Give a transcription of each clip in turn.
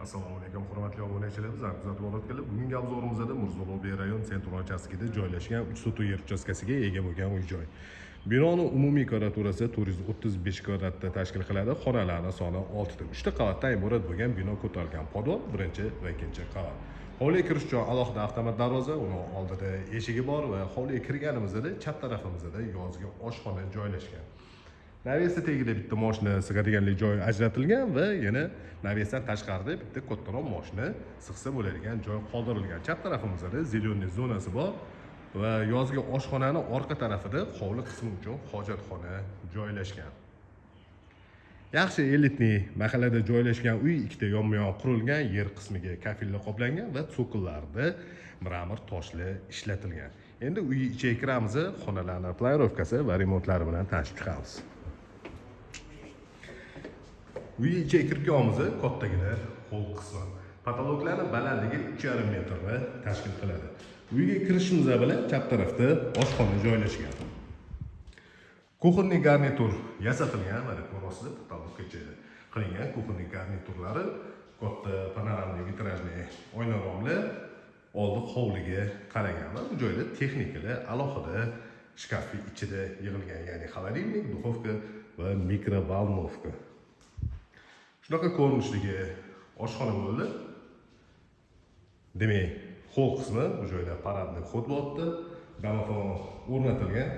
Assalomu alaykum, hurmatli obunachilar. Bizlar kuzatib olayotganlar, bugungi obzorimizda Mirzo-Ulug'bek rayon Sentron uchastkasida joylashgan 3 sotuv yer uchastkasiga ega bo'lgan uy-joy. Binoning umumiy kvadraturasi 435 kvadratda tashkil qiladi. Xonalarning soni 6 ta. 3 ta qavatdan iborat bo'lgan bino ko'tarilgan podol, birinchi va ikkinchi qavat. Hovliga kirish uchun alohida avtomat darvoza, uni oldida eshigi bor va hovliga kirganimizda chap tarafimizda yozgi oshxona joylashgan. Navesda tagida bitta mashina sig'adiganlik joyi ajratilgan va yana navesdan tashqarida bitta kattaroq mashina sig'sa bo'ladigan joy qoldirilgan. Chap tarafimizda zeleniy zonasi bor va yozgi oshxonaning orqa tarafida hovli qismi uchun hojatxona joylashgan. Yaxshi elitli mahallada joylashgan uy ikkita yonma-yon qurilgan, yer qismiga kafilli qoplangan va so'qillarida mramor toshli ishlatilgan. Endi uy ichiga kiramiz, xonalarning planovkasi va remontlari bilan tanishib chiqamiz. Uy ichiga kirganimizda kattagina hol qismi. Patologlarning balandligi 3,5 metrni tashkil qiladi. Uyga kirishimiz bilan chap tarafda oshxona joylashgan. Kuxonniy garnitur yasatilgan, mana ko'rasizlar, patologgacha qilingan kuxonniy garniturlari, katta panoramli vitrajli oyna romli oldi hovliga qaragan va bu joyda texnikalar alohida shkafning ichida yig'ilgan, ya'ni xolodilnik, duxovka va mikrovalnovka. Shunaqa ko'rinishdagi oshxona bo'ldi. Demak, hol qismi bu joyda paradniy xod bo'lyapti, domofon o'rnatilgan.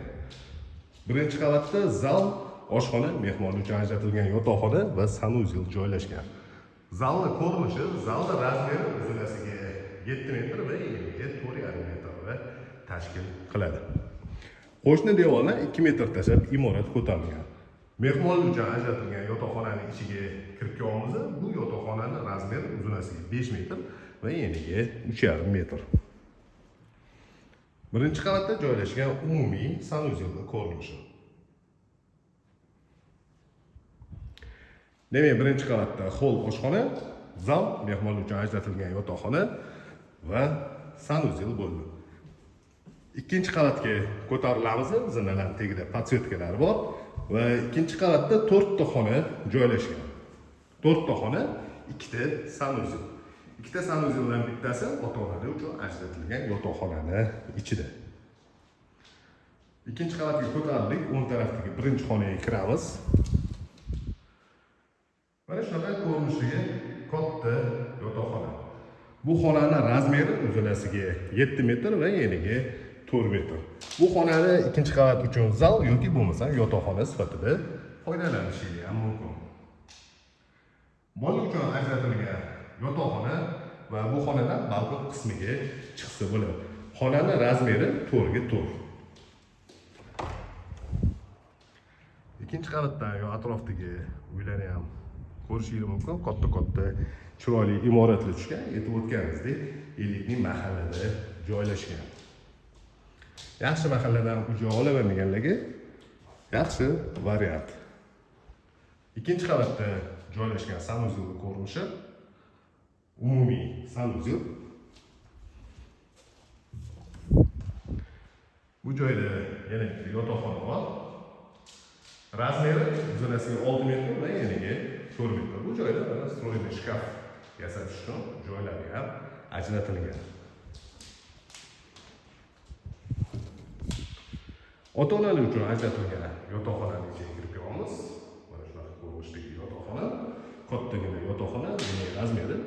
Birinchi qavatda zal, oshxona, mehmonlar uchun ajratilgan yotoqxona va sanuzel joylashgan. Zalning ko'rinishi, zalda razmeri uzunasiga 7 metr va enigiga 4,5 metrni tashkil qiladi. Qo'shni devorlar 2 metr tashlab imorat ko'tarilgan. Mehmonlar uchun ajratilgan yotoqxonaning ichiga kirganimizda bu yotoqxonaning razmeri uzunasiga 5 metr va enigiga 3,5 metr. Birinchi qavatda joylashgan umumiy sanuzelning ko'rinishi. Demak, birinchi qavatda hol oshxona, zal, mehmonlar uchun ajratilgan yotoqxona va sanuzel bo'ldi. Ikkinchi qavatga ko'tarilamiz, zinalar tagida podsvetkalar bor va ikkinchi qavatda 4 ta xona joylashgan. 4 ta xona, 2 ta sanuzel. 2 ta sanuzeldan bittasi ota-onalar uchun ajratilgan yotoqxonaning ichida. Ikkinchi qavatga ko'tarildik, o'ng tarafdagi birinchi xonaga kiramiz. Mana shunaqa ko'rinishdagi katta yotoqxona. Bu xonaning razmeri uzunasiga 7 metr va eniga 4 metr. Bu xonani ikkinchi qavat uchun zal yoki bo'lmasa yotoqxona sifatida foydalanishingiz ham mumkin. Bola uchun ajratilgan yotoqxona va bu xonadan balkon qismiga chiqsa bo'ladi. Xonaning razmeri 4 ga 4. Ikkinchi qavatdan yo atrofdagi uylarni ham ko'rishingiz mumkin. Katta-katta chiroyli imoratlar tushgan. Aytib o'tganimizdek, elitli mahallada joylashgan. Yaxshi mahalladan uy-joy olavermaganlarga yaxshi variant. Ikkinchi qavatda joylashgan sanuzelning ko'rinishi umumiy sanuzel. Bu joyda yana bitta yotoqxona bor. Razmeri uzunasiga 6 metr va eniga 4 metr. Bu joyda mana stroyli shkaf yasatish uchun joylari ham ajratilgan. Ota-onalar uchun ajratilgan yotoqxonaning ichiga kirib kiramiz. Mana shunaqa ko'rinishdagi yotoqxona, kattagina yotoqxona, buning razmeri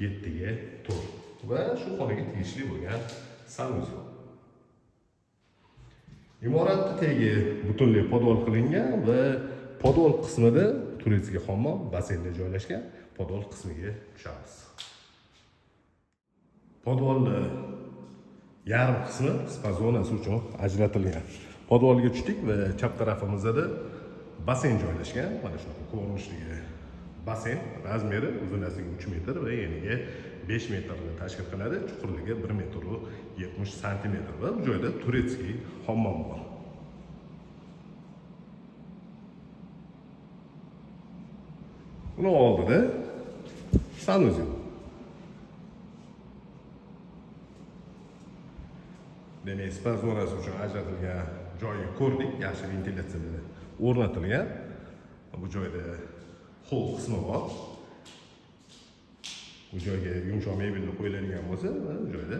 7 ga 4 va shu xonaga tegishli bo'lgan sanuzel. Imoratning tagi butunlay podol qilingan va podol qismida turistik hammom, basseynda joylashgan. Podol qismiga tushamiz. Podolning yarim qismi spa zonasi uchun ajratilgan. Podolga tushdik va chap tarafimizda basseyn joylashgan. Mana shunaqa ko'rinishdagi basseyn, razmeri uzunasiga 3 metr va eniga 5 metrni tashkil qiladi. Chuqurligi 1 metr 70 santimetr va bu joyda turistik hammom bor. Buni oldida sanuzel. Demak, spa zonasi uchun ajratilgan joyni ko'rdik. Yaxshi ventilyatsiya o'rnatilgan. Bu joyda hol qismi bor. Bu joyga yumshoq mebelni qo'yiladigan bo'lsa, bu joyda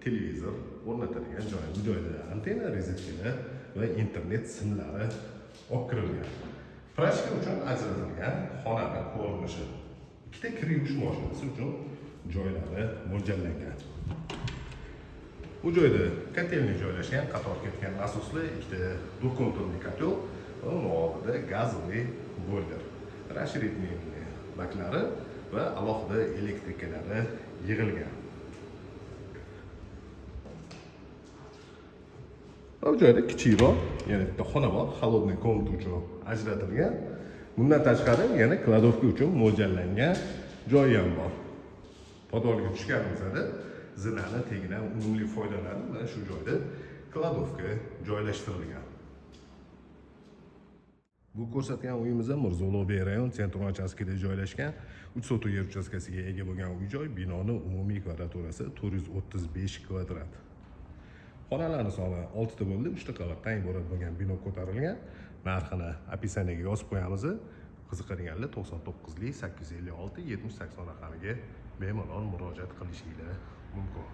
televizor o'rnatilgan joy. Bu joyda antenna, rozetkalar va internet simlari olib kirilgan. Prachka uchun ajratilgan xonani ko'rinishi. Ikkita kir yuvish mashinasi uchun joylari mo'ljallangan. Bu joyda kotelni joylashgan, qator ketgan nasosli ikkita dukonturli kotel va uni oldida gazli boiler, расширительный baklari va alohida elektrikalari yig'ilgan. Bu joyda kichikroq, yana bitta xona bor, холодный komnat uchun ajratilgan. Bundan tashqari yana kladovka uchun mo'ljallangan joyi ham bor. Podolga tushganimizda zinani tegidan unumli foydalanib, mana shu joyda kladovka joylashtirilgan. Bu ko'rsatgan uyimiz ham Mirzo Ulug'bek rayon Sentrum uchastkasida joylashgan 3 sotuv yer uchastkasiga ega bo'lgan uy-joy. Binoning umumiy kvadraturasi 435 kvadrat. Xonalarning soni 6 ta bo'ldi, 3 ta qavatdan iborat bo'lgan bino ko'tarilgan. Narxini описаниyaga yozib qo'yamiz. Qiziqadiganlar 99 856 70 80 raqamiga bemalol murojaat qilishingiz mumkin.